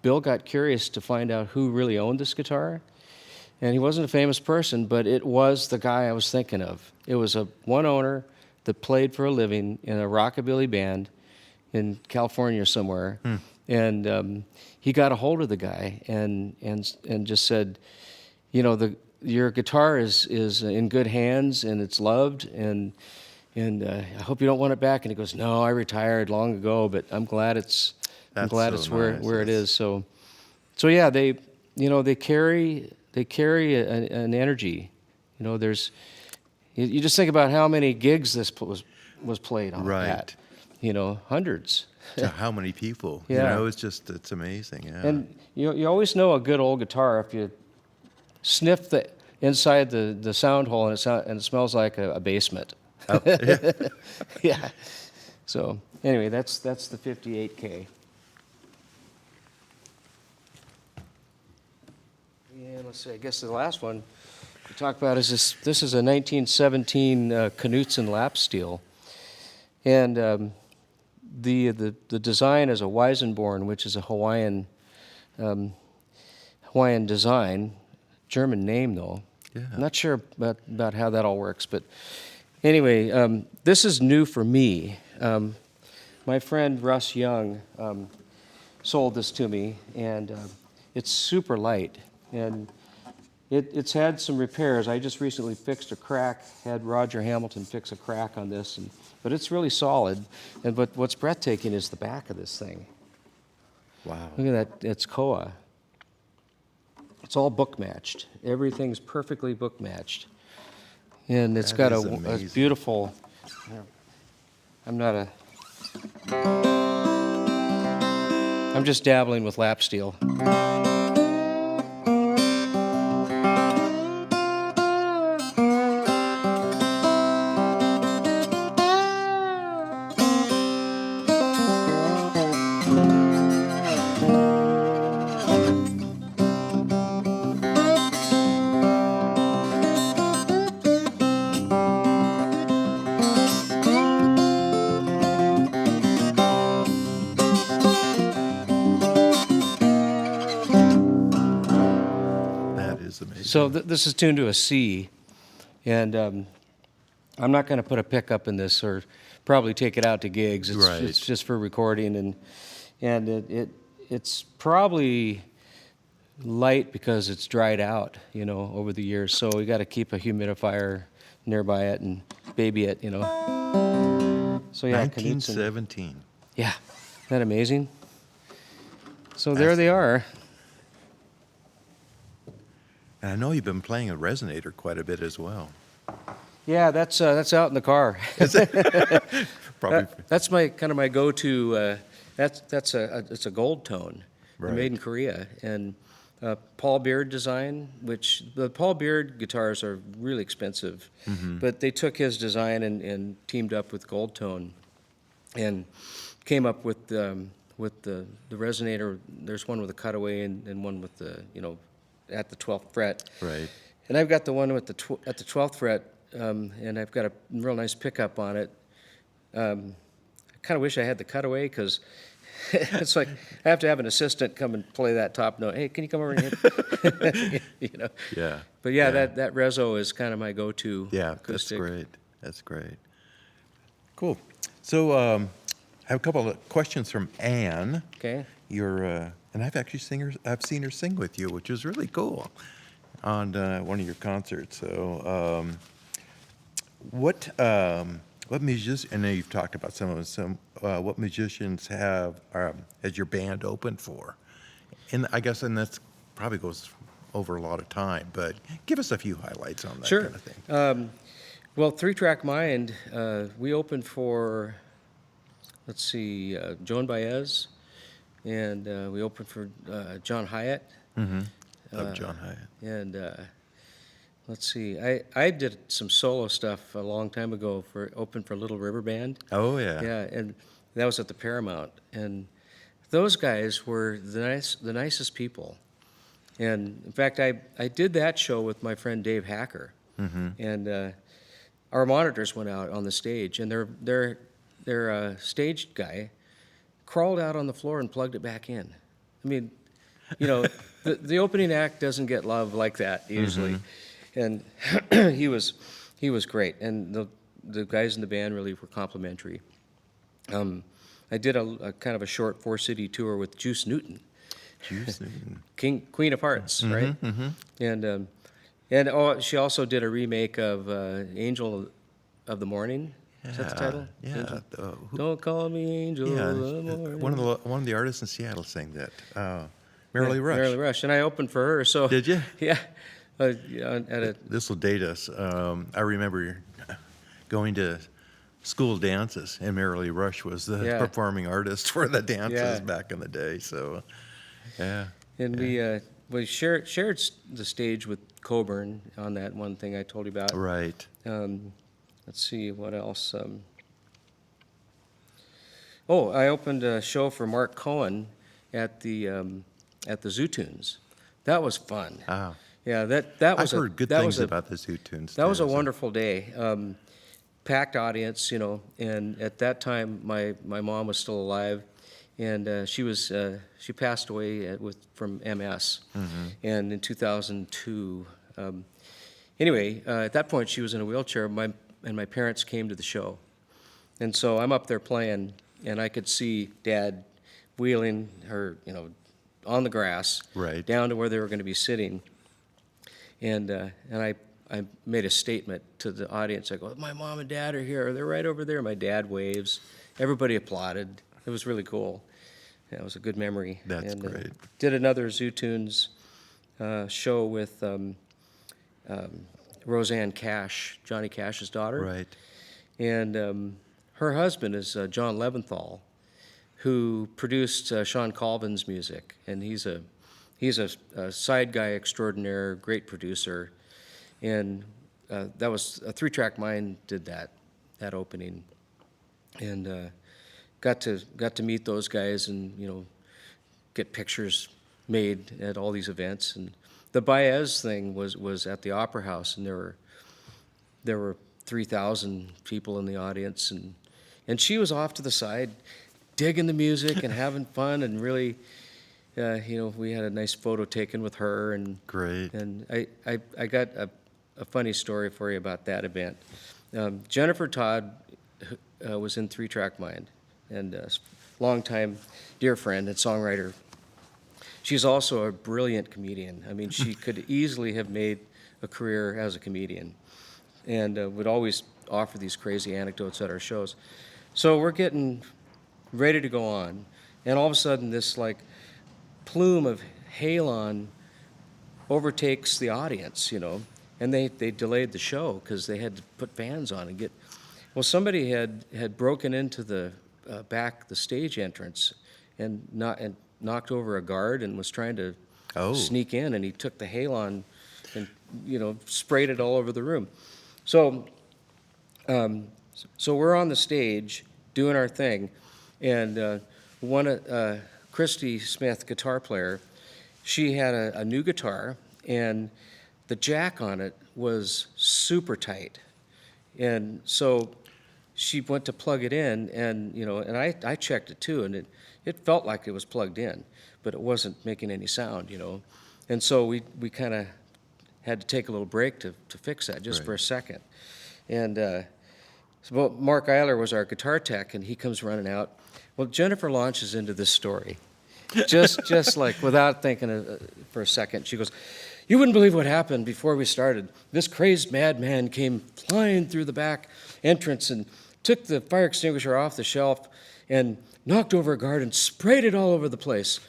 Bill got curious to find out who really owned this guitar. And he wasn't a famous person, but it was the guy I was thinking of. It was one owner that played for a living in a rockabilly band in California somewhere. And he got a hold of the guy and just said, your guitar is in good hands and it's loved, and I hope you don't want it back. And he goes, no, I retired long ago, but I'm glad it's I'm That's glad so it's where nice. it That's- is. So yeah, they carry an energy. There's you just think about how many gigs this was played on at. Right. Hundreds. To how many people? Yeah. It's amazing. Yeah. And you always know a good old guitar if you sniff the inside the sound hole and it smells like a basement. Oh, yeah. Yeah. So anyway, that's the 58K. And let's see. I guess the last one to talk about is this. This is a 1917 Knutson lap steel, and the design is a Weisenborn, which is a Hawaiian design, German name though. Yeah. I'm not sure about how that all works, but anyway, this is new for me. My friend Russ Young sold this to me, and it's super light, and it's had some repairs. I just recently fixed a crack, had Roger Hamilton fix a crack on this, but it's really solid. But what's breathtaking is the back of this thing. Wow. Look at that, it's Koa. It's all book matched. Everything's perfectly book matched. And it's That got is a amazing. beautiful, I'm just dabbling with lap steel. That is amazing. So this is tuned to a C, and I'm not going to put a pickup in this or probably take it out to gigs. Right. It's just for recording, and it's probably light because it's dried out, over the years. So we got to keep a humidifier nearby it and baby it, So yeah, Knudsen. 1917. Yeah, isn't that amazing? So there they are. And I know you've been playing a resonator quite a bit as well. Yeah, that's out in the car. Probably. That's my kind of my go-to. It's a gold tone. They're made in Korea, and Paul Beard design. Which the Paul Beard guitars are really expensive, but they took his design and teamed up with Gold Tone, and came up with the resonator. There's one with a cutaway and one with the at the 12th fret. Right. And I've got the one at the 12th fret, and I've got a real nice pickup on it. I kind of wish I had the cutaway because it's like I have to have an assistant come and play that top note. Hey, can you come over and hit? Yeah. But yeah, that reso is kind of my go-to. Yeah, acoustic. that's great. That's great. Cool. So I have a couple of questions from Anne. Okay. And I've seen her sing with you, which is really cool, on one of your concerts. So, what musicians? I know you've talked about some of them. What musicians has your band opened for? And I guess, that's probably goes over a lot of time, but give us a few highlights on that Sure. kind of thing. Well, 3-Track Mind, we opened for, let's see, Joan Baez, and we opened for John Hyatt. Of John Hyatt. And let's see, I did some solo stuff a long time ago opened for Little River Band. Oh yeah. Yeah, and that was at the Paramount. And those guys were the nicest people. And in fact, I did that show with my friend Dave Hacker. And our monitors went out on the stage, and their stage guy crawled out on the floor and plugged it back in. I mean, the opening act doesn't get love like that usually, and he was great, and the guys in the band really were complimentary. I did a kind of a short 4-city tour with Juice Newton, Juice Newton. Queen of Hearts, right? And she also did a remake of Angel of the Morning. Is that the title? Yeah. Angel? Who, Don't call me Angel yeah. of the morning. One of the artists in Seattle sang that. Marilee Rush. Marilee Rush, and I opened for her. So Did you? yeah, yeah, at a This will date us. I remember going to school dances, and Marilee Rush was the Yeah. performing artist for the dances Yeah. back in the day. So, yeah. and we shared the stage with Coburn on that one thing I told you about. Right. Let's see what else. Oh, I opened a show for Mark Cohen at the Zoo Tunes. That was fun. Ah. Yeah, that I've was heard good things about the Zoo Tunes. that was a too, so- wonderful day. Packed audience, and at that time my mom was still alive, and she passed away from MS, and in 2002. Anyway, at that point she was in a wheelchair. My parents came to the show, and so I'm up there playing, and I could see Dad wheeling her, on the grass, Right. down to where they were going to be sitting, and I made a statement to the audience. I go, "My mom and dad are here. They're right over there." My dad waves. Everybody applauded. It was really cool. Yeah, it was a good memory. That's and, great. Did another Zoo Tunes show with Roseanne Cash, Johnny Cash's daughter. Right. And her husband is John Leventhal, who produced Sean Colvin's music. And he's a side guy extraordinaire, great producer. And that was a 3-Track Mind did that opening, and got to meet those guys and get pictures made at all these events. And the Baez thing was at the Opera House, and there were 3,000 people in the audience, and she was off to the side, digging the music and having fun, and really. We had a nice photo taken with her, and Great. And I got a funny story for you about that event. Jennifer Todd was in 3-Track Mind, and a longtime dear friend and songwriter. She's also a brilliant comedian. I mean, she could easily have made a career as a comedian, and would always offer these crazy anecdotes at our shows. So we're getting ready to go on, and all of a sudden this plume of halon overtakes the audience, and they delayed the show because they had to put fans on and well, somebody had broken into the the stage entrance and knocked over a guard and was trying to sneak in, and he took the halon and sprayed it all over the room. So we're on the stage doing our thing, and Christy Smith, guitar player, she had a new guitar, and the jack on it was super tight. And so she went to plug it in, and I checked it too, and it felt like it was plugged in, but it wasn't making any sound, And so we kind of had to take a little break to fix that just for a second. And so Mark Eiler was our guitar tech, and he comes running out. Well, Jennifer launches into this story, just like without thinking for a second. She goes, "You wouldn't believe what happened before we started. This crazed madman came flying through the back entrance and took the fire extinguisher off the shelf and knocked over a guard and sprayed it all over the place.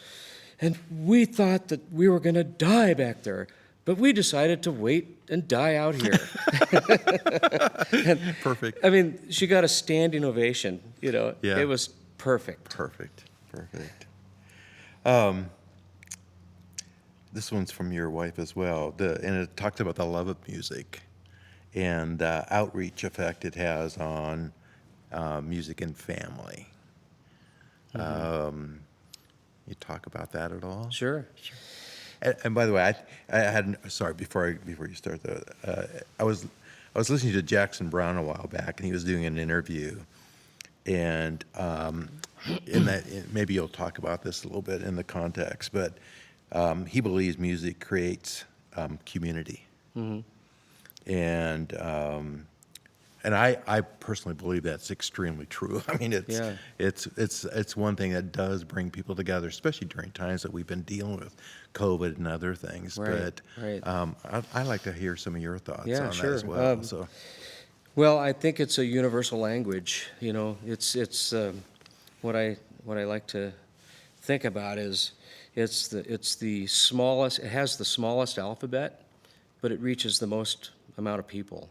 And we thought that we were going to die back there, but we decided to wait and die out here." Perfect. I mean, she got a standing ovation. Yeah. It was perfect. Perfect. This one's from your wife as well, and it talked about the love of music and the outreach effect it has on music and family. You talk about that at all? Sure. And by the way, I had sorry before you start I was listening to Jackson Brown a while back, and he was doing an interview, and maybe you'll talk about this a little bit in the context, but he believes music creates community, and I personally believe that's extremely true. I mean, it's one thing that does bring people together, especially during times that we've been dealing with COVID and other things. Right, But right. I'd like to hear some of your thoughts Yeah, on sure. that as well. Well, I think it's a universal language. It's what I like to think about is it's the smallest. It has the smallest alphabet, but it reaches the most amount of people.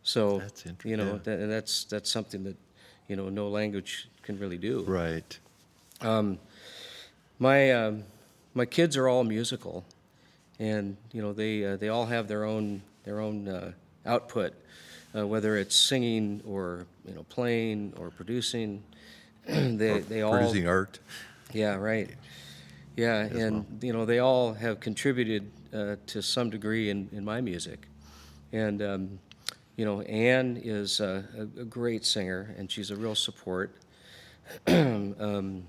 So That's interesting. and that's something that no language can really do. Right. My kids are all musical, and they all have their own output, whether it's singing or playing or producing. They all, Producing art. yeah, right, yeah, as and they all have contributed to some degree in my music, and Anne is a great singer, and she's a real support. It's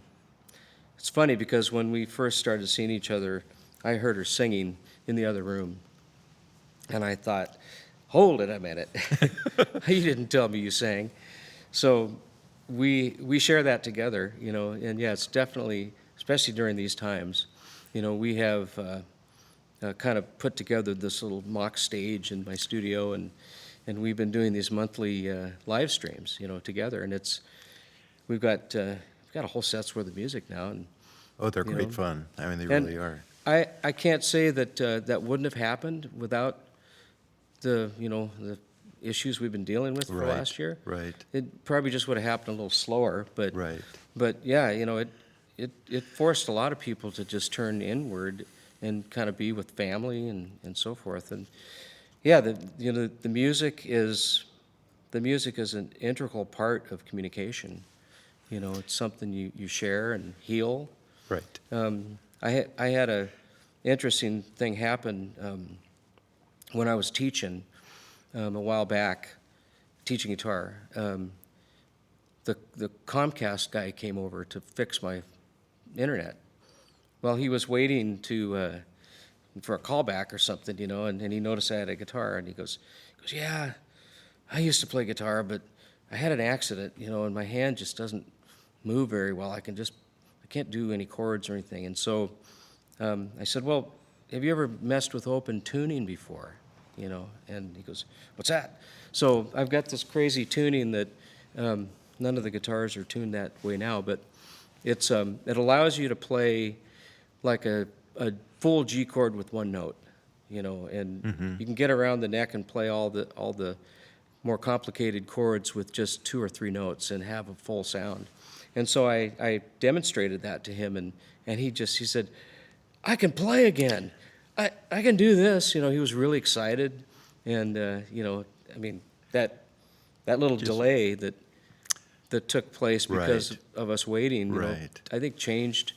funny because when we first started seeing each other, I heard her singing in the other room, and I thought, hold it a minute. You didn't tell me you sang. So we share that together, and yeah, it's definitely, especially during these times, we have kind of put together this little mock stage in my studio, and we've been doing these monthly live streams, together, and we've got a whole set's worth of music now, and Oh, they're you great know, fun. I mean, they and really are. I can't say that that wouldn't have happened without the issues we've been dealing with for Right. last year. Right. It probably just would have happened a little slower, Right. but yeah, it forced a lot of people to just turn inward and kind of be with family and so forth. And yeah, the music is an integral part of communication. It's something you share and heal. Right. I had a interesting thing happen when I was teaching a while back, teaching guitar. The Comcast guy came over to fix my internet. Well, he was waiting for a callback or something, and he noticed I had a guitar, and he goes, yeah, I used to play guitar, but I had an accident, and my hand just doesn't move very well. I can't do any chords or anything. And so I said, well, have you ever messed with open tuning before? And he goes, what's that? So I've got this crazy tuning that none of the guitars are tuned that way now, but it allows you to play like a full G chord with one note, and you can get around the neck and play all the more complicated chords with just 2 or 3 notes and have a full sound. And so I demonstrated that to him, and he said, I can play again. I can do this. He was really excited, and I mean that little delay that took place because Right. of us waiting, Right. I think changed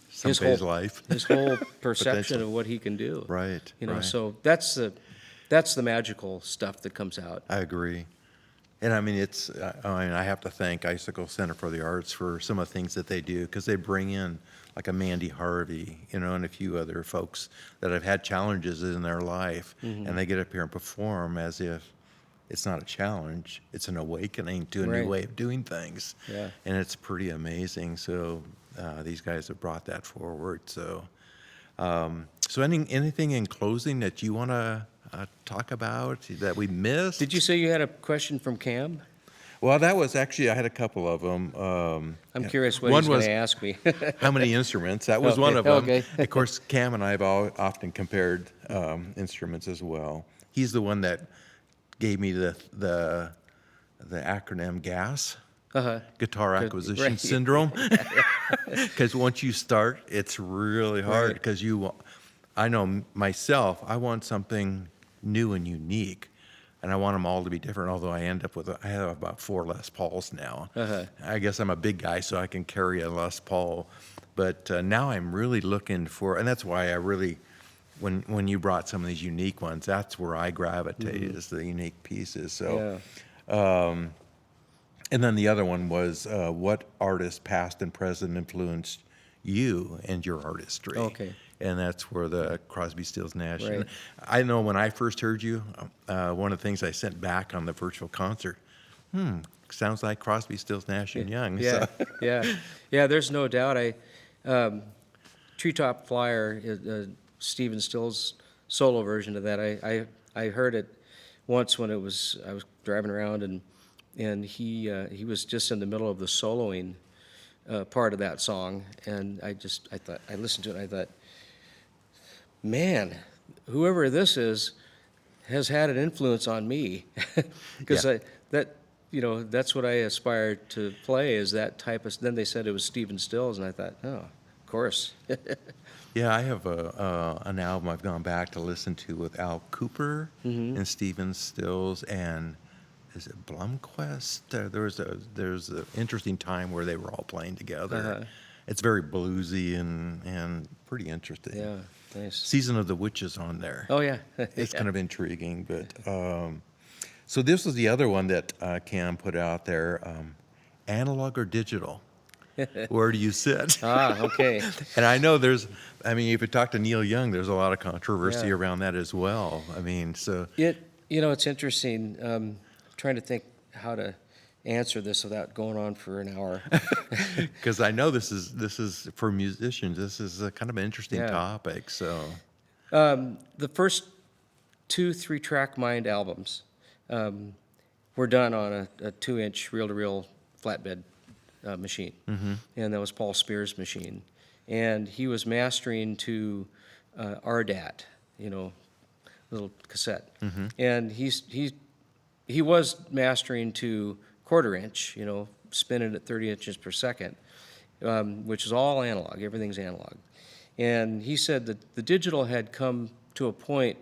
his Somebody's whole life. his whole perception Potential. of what he can do. Right. Right. So that's the magical stuff that comes out. I agree. And I mean, I have to thank Icicle Center for the Arts for some of the things that they do, because they bring in like a Mandy Harvey, and a few other folks that have had challenges in their life, and they get up here and perform as if it's not a challenge, it's an awakening to a Right. new way of doing things. Yeah. And it's pretty amazing. So these guys have brought that forward. So, anything in closing that you want to talk about that we missed? Did you say you had a question from Cam? Well, that was actually, I had a couple of them. I'm curious what one he's going was to ask me. how many instruments? That was Okay, one of them. okay. Of course, Cam and I have often compared instruments as well. He's the one that gave me the acronym GAS, Guitar Acquisition right. Syndrome. Because once you start, it's really hard. Right. Because I know myself, I want something new and unique. And I want them all to be different, although I have about 4 Les Pauls now. I guess I'm a big guy, so I can carry a Les Paul. But now I'm really looking for, and that's why I really, when you brought some of these unique ones, that's where I gravitate, is the unique pieces. So, and then the other one was what artists, past and present, influenced you and your artistry. Okay. And that's where the Crosby, Stills, Nash. Right. And I know when I first heard you, one of the things I sent back on the virtual concert, sounds like Crosby, Stills, Nash and Young. Yeah, So. yeah. There's no doubt. Treetop Flyer, Stephen Stills' solo version of that. I heard it once when I was driving around, and he was just in the middle of the soloing part of that song, and I listened to it and I thought, man, whoever this is has had an influence on me, because Yeah. that's what I aspired to play, is that type of. Then they said it was Stephen Stills, and I thought, oh, of course. Yeah, I have an album I've gone back to listen to with Al Cooper and Stephen Stills and is it Blumquist? There's an interesting time where they were all playing together. Uh-huh. It's very bluesy and pretty interesting. Yeah, nice. Season of the Witch is on there. Oh yeah, It's kind of intriguing, but so this was the other one that Cam put out there, analog or digital. Where do you sit? okay. And I know if you talk to Neil Young, there's a lot of controversy Yeah. around that as well. I mean, so It's interesting. Trying to think how to answer this without going on for an hour. because I know this is for musicians. This is a kind of an interesting Yeah. topic. So The first 2 3-track Mind albums were done on a 2-inch reel-to-reel flatbed machine, and that was Paul Spear's machine, and he was mastering to RDAT, little cassette, and he was mastering to 1/4 inch, spinning at 30 inches per second, which is all analog. Everything's analog. And he said that the digital had come to a point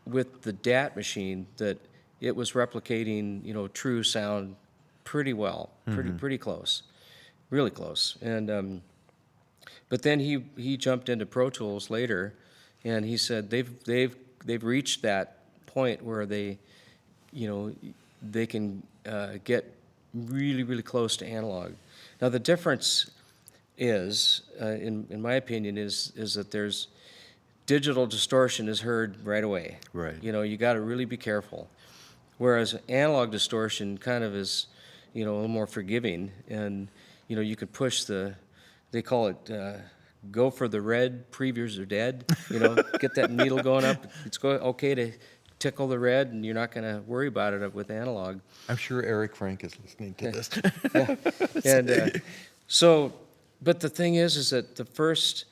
with the DAT machine that it was replicating, true sound pretty well, pretty close, really close. And but then he jumped into Pro Tools later, and he said they've reached that point where they can get really close to analog. Now the difference is, in my opinion, is that there's digital distortion is heard right away. Right. You got to really be careful. Whereas analog distortion kind of is, a little more forgiving, and you could push they call it go for the red, previews are dead. Get that needle going up. It's okay to tickle the red, and you're not going to worry about it with analog. I'm sure Eric Frank is listening to this. And but the thing is that the first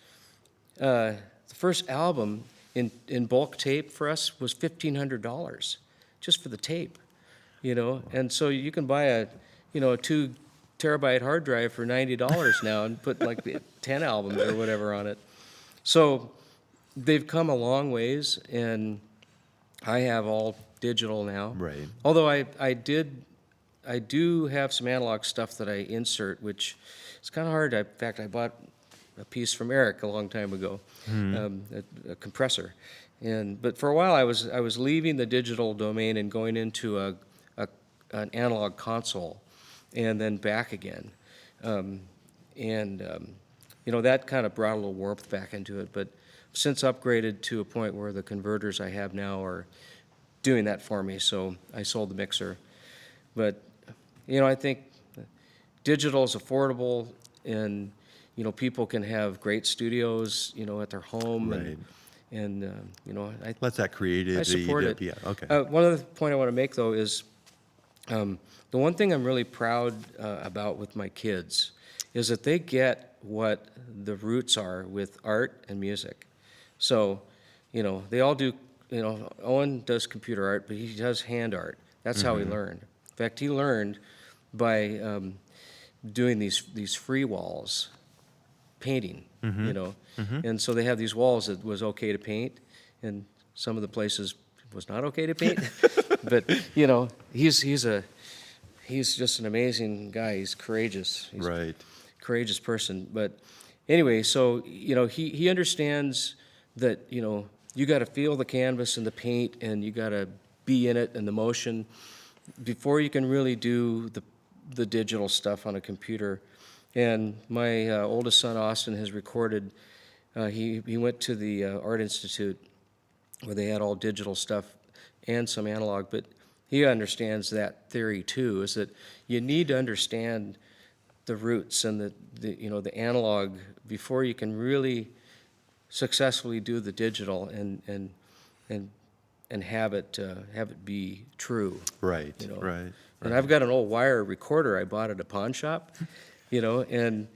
album in bulk tape for us was $1,500 just for the tape, and so you can buy a 2 terabyte hard drive for $90 now and put like 10 albums or whatever on it. So they've come a long ways, and I have all digital now. Right. Although I do have some analog stuff that I insert, which is kind of hard. In fact, I bought a piece from Eric a long time ago, a compressor, but for a while I was leaving the digital domain and going into an analog console, and then back again, that kind of brought a little warmth back into it. But since upgraded to a point where the converters I have now are doing that for me, so I sold the mixer. But I think digital is affordable, and people can have great studios at their home. Right. And Let that creativity. I support it. Yeah. Okay. One other point I want to make, though, is the one thing I'm really proud about with my kids is that they get what the roots are with art and music. So, they all do. Owen does computer art, but he does hand art. That's how he learned. In fact, he learned by doing these free walls, painting. And so they have these walls that was okay to paint, and some of the places it was not okay to paint. But he's just an amazing guy. He's courageous. He's Right. a courageous person. But anyway, so he understands that you got to feel the canvas and the paint, and you got to be in it and the motion before you can really do the digital stuff on a computer. And my oldest son Austin has recorded. He went to the Art Institute where they had all digital stuff and some analog, but he understands that theory too. Is that you need to understand the roots and the analog before you can really successfully do the digital and and have it be true. Right. You know. Right. And I've got an old wire recorder I bought at a pawn shop, and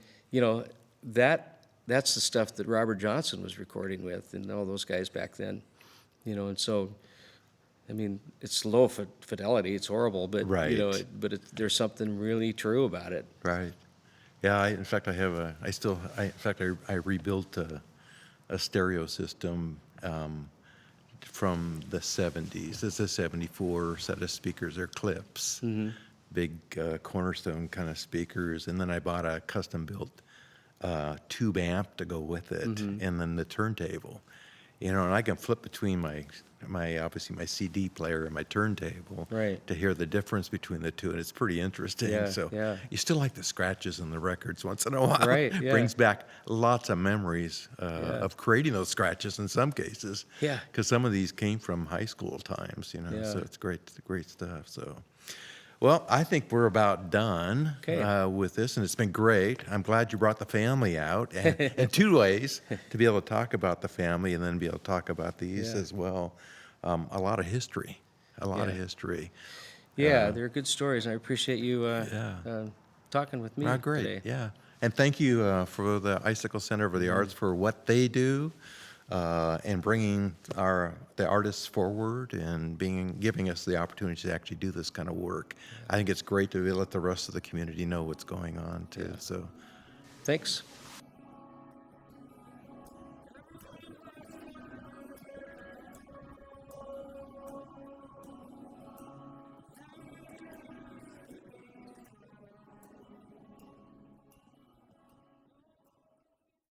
that's the stuff that Robert Johnson was recording with, and all those guys back then, and so. I mean, it's low fidelity. It's horrible, but Right. There's something really true about it. Right. Yeah. In fact, I rebuilt a stereo system from the 70s. It's a 74 set of speakers. They're clips, big cornerstone kind of speakers. And then I bought a custom-built tube amp to go with it, and then the turntable. And I can flip between my obviously my CD player and my turntable Right. to hear the difference between the two, and it's pretty interesting. Yeah, So yeah. you still like the scratches in the records once in a while. Right, yeah. Brings back lots of memories of creating those scratches in some cases. Yeah. Because some of these came from high school times, Yeah. so it's great stuff. So. Well, I think we're about done Okay. with this, and it's been great. I'm glad you brought the family out, and in two ways, to be able to talk about the family and then be able to talk about these Yeah. as well. A lot of history, Yeah. history. Yeah, they're good stories, and I appreciate you talking with me Great, today. yeah. And thank you for the Icicle Center for the Arts for what they do and bringing the artists forward and giving us the opportunity to actually do this kind of work. I think it's great to let the rest of the community know what's going on too. Yeah. So. Thanks.